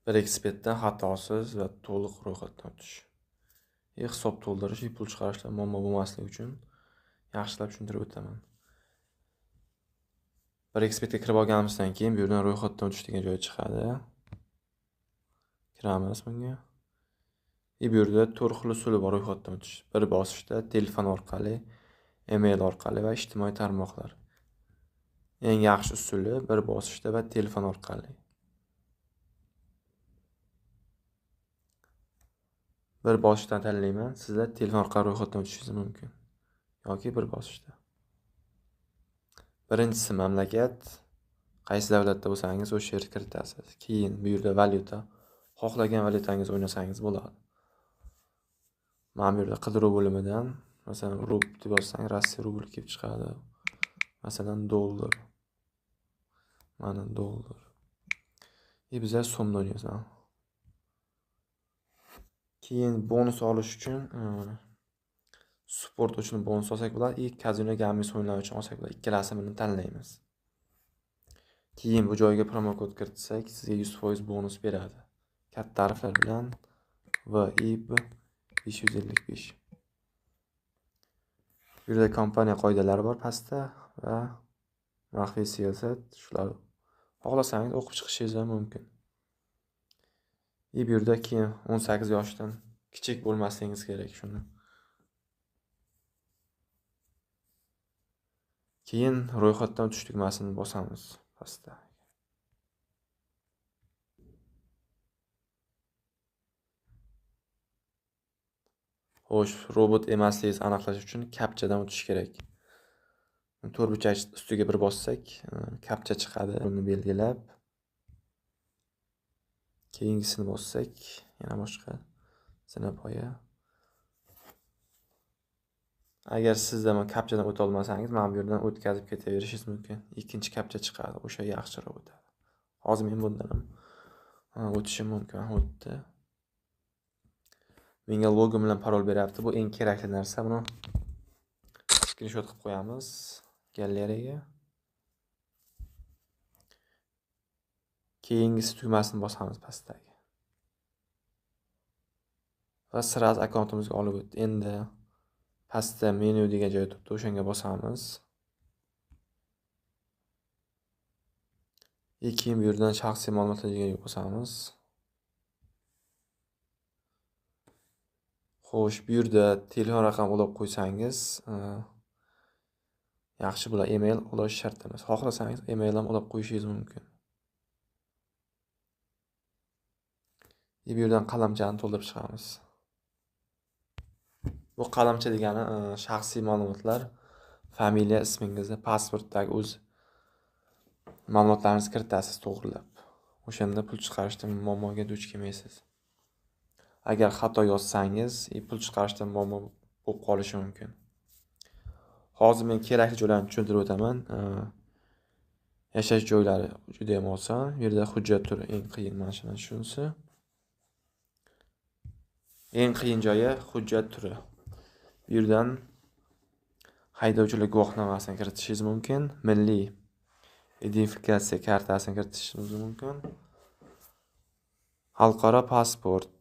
Bir ekspeddan xatosiz va to'liq ro'yxatdan o'tish. Hisob to'ldirish, pul chiqarishda muammo bo'lmasligi uchun yaxshilab tushuntirib o'taman. Bir ekspedga kirib olganimizdan keyin bu yerdan ro'yxatdan o'tish degan joy chiqadi. Kiramiz bunga. Bu yerda 4 xil usuli bor ro'yxatdan o'tish. Bir bosishda telefon orqali, email orqali va ijtimoiy tarmoqlar. Eng yaxshi usuli bir bosishda va telefon orqali. Bir bosishdan tanlayman. Sizlar telefon orqali ro'yxatdan o'tishingiz mumkin yoki bir bosishda. Birinchisi mamlakat, qaysi davlatda bo'lsangiz o'sha yerga kiritasiz. Keyin bu yerda valyuta, xohlagan valyutangiz o'ynasangiz bo'ladi. Mana bu yerda qidiruv bo'limidan masalan rubl deb yozsang, Rossiya rubli kelib chiqadi. Masalan dollar. Mana dollar. Bizlar so'mda o'ynaymiz. Keyin bonus olish uchun sport uchun bonus olsak bo'ladi, kazino gaming o'yinlar uchun olsak bo'ladi. Ikkalasini tanlaymiz. Keyin bu joyga promo kod kiritsak, sizga 100% bonus beradi. Katta tariflar bilan VIP 555. Bu yerda kompaniya qoidalari bor pastda va maxfiy siyosat, shular xohlasangiz o'qib chiqishingiz mumkin. Bu yerda keyin 18 yoshdan kichik bo'lmasligingiz kerak shuni. Keyin ro'yxatdan o'tish tugmasini bosamiz pastda. Xo'sh, robot emasligingizni aniqlash uchun kapchadan o'tish kerak. To'rtburchak ustiga bir bossak, kapcha chiqadi. Uni belgilab, keyingisini bossak, yana boshqa zinapoya. Agar siz ham kapchadan o'ta olmasangiz, mana bu yerdan o'tkazib ketaverishingiz mumkin. Ikkinchi kapcha chiqadi, o'sha yaxshiroq o'tadi. Hozir men bundan ham o'tishim mumkin, o'tdi. Menga logo bilan parol beryapti. Bu eng kerakli narsa. Buni screenshot qilib qo'yamiz galeriyaga. Keyingisi tugmasini bosamiz pastdagi. Va sirasiz akkauntimizga olib o'tdi. Endi pastda menu degan joy turibdi, o'shanga bosamiz. Keyin bu yerdan shaxsiy ma'lumotlar degan joyga bosamiz. Xo'sh, bu yerda telefon raqam ulab qo'ysangiz, yaxshi bo'ladi. Email ulash shart emas. Xohlasangiz email ham ulab qo'yishingiz mumkin. Bu yerdan qalamchani to'ldirib chiqamiz. Bu qalamcha degani shaxsiy ma'lumotlar, familiya, ismingizni, pasportdagi o'z ma'lumotlaringizni kiritasiz to'g'rilab. O'shanda pul chiqarishda muammoga duch kelmaysiz. Agar xato yozsangiz, pul chiqarishda muammo bo'lib qolishi mumkin. Hozir men kerakli joylarni tushuntirib o'taman. Yashash joylari juda ham oson. Bu yerda hujjat turi eng qiyin mana shunisi. Eng qiyin joyi hujjat turi. Bu yerdan haydovchilik guvohnomasini kiritishingiz mumkin, milliy identifikatsiya kartasini kiritishingiz mumkin. Xalqaro pasport,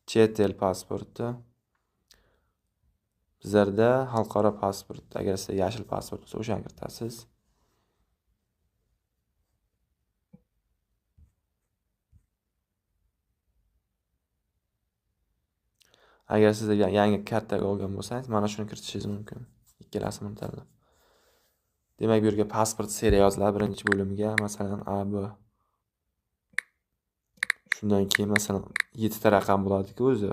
chet el pasporti. Bizlarda xalqaro pasport, agar sizda yashil pasport bo'lsa, o'shani kiritasiz. Agar siz yangi kartaga olgan bo'lsangiz, mana shuni kiritishingiz mumkin. Ikkalasini tanlab. Demak, bu yerga pasport seriya yoziladi birinchi bo'limiga, masalan AB. Shundan keyin masalan 7 ta raqam bo'ladi-ku o'zi.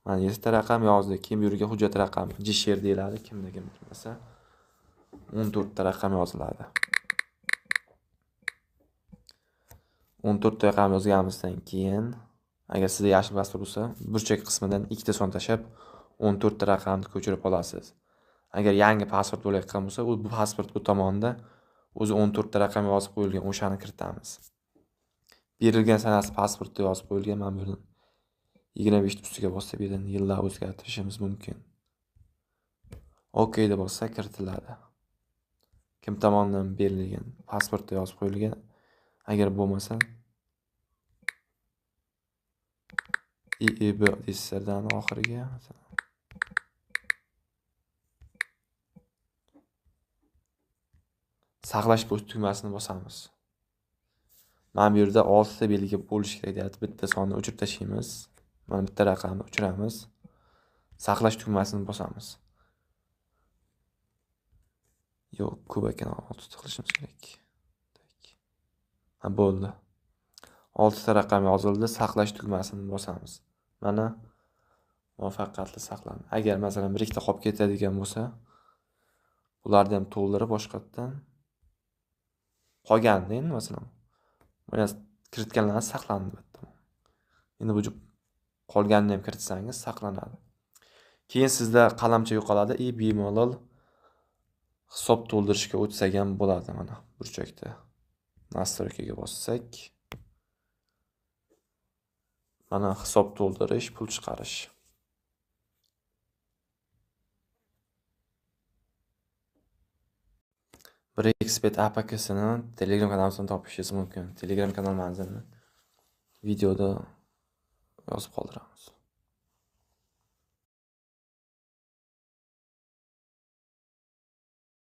Mana 7 ta raqam yozdik. Keyin bu yerga hujjat raqami, JSHR deyiladi, kimda kim bilmasa. 14 ta raqam yoziladi. 14 ta raqam yozganimizdan keyin, agar sizda yashil pasport bo'lsa, burchak qismidan 2 ta son tashab 14 ta raqamni ko'chirib olasiz. Agar yangi pasport bo'layotgan bo'lsa, bu pasport bu tomonda o'zi 14 ta raqam yozib qo'yilgan, o'shani kiritamiz. Berilgan sanasi pasportda yozib qo'yilgan, mana bu yerdan 25 ustiga bossa, bu yerdan yillar o'zgartirishimiz mumkin. OK deb bossak kiritiladi. Kim tomonidan berilgan pasportda yozib qo'yilgan. Agar bo'lmasa, IIB deysizlardan oxiriga saqlash tugmasini bosamiz. Mana bu yerda 6 ta belgi bo'lishi kerak deyapti. Bitta sonni o'chirib tashlaymiz. Mana bitta raqamni o'chiramiz. Saqlash tugmasini bosamiz. Yo'q, ko'p ekan, 6 ta qilishimiz kerak. Ha, bo'ldi. 6 ta raqam yozildi, saqlash tugmasini bosamiz. Mana muvaffaqiyatli saqlandi. Agar masalan bir ikkita qolib ketadigan bo'lsa, ularni ham to'ldirib boshqatdan qolganda endi masalan mana kiritganlar saqlandi bitta. Endi bu qolganini ham kiritsangiz saqlanadi. Keyin sizda qalamcha yo'qoladi, bemalol hisob to'ldirishga o'tsak ham bo'ladi. Mana burchakda настройкаga bossak, mana hisob to'ldirish, pul chiqarish. Brexpert APK'sini Telegram kanalimizdan topishingiz mumkin. Telegram kanal manzilini videoda yozib qoldiramiz.